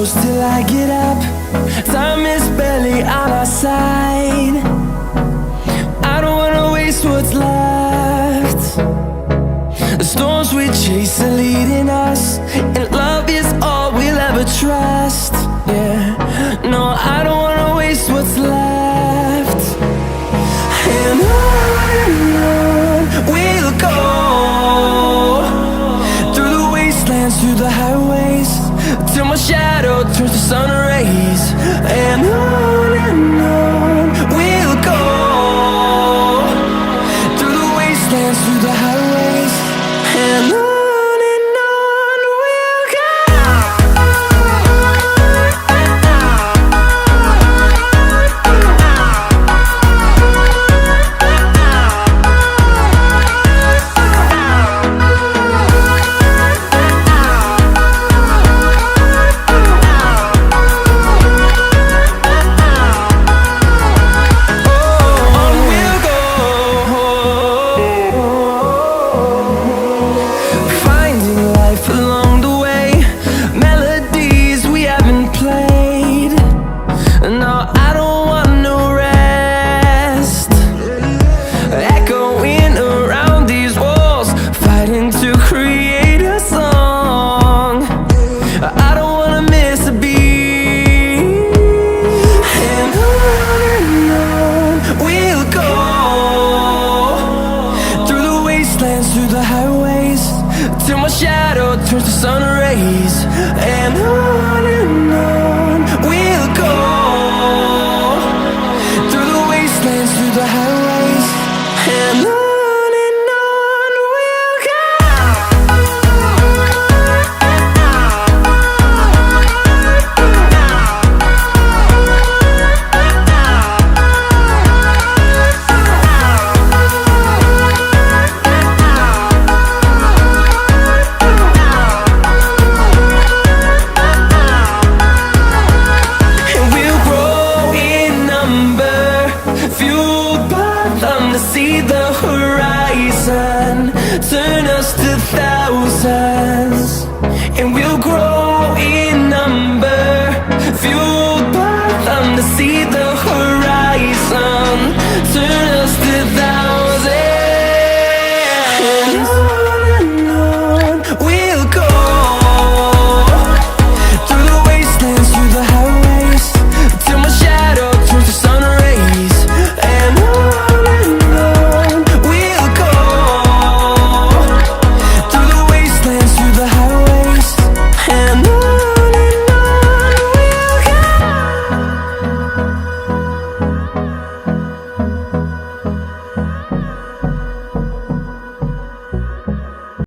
close till I get up. Time is barely on our side. I don't wanna waste what's left. The storms we chase are leading us, and love is all we'll ever trust. Yeah, no, I don't wanna waste what's left. And on we'll go, through the wastelands, through the highways, till my shadow turns to sun rays. And on we'll go, through the wastelands, through the highways, and on we'll go. No,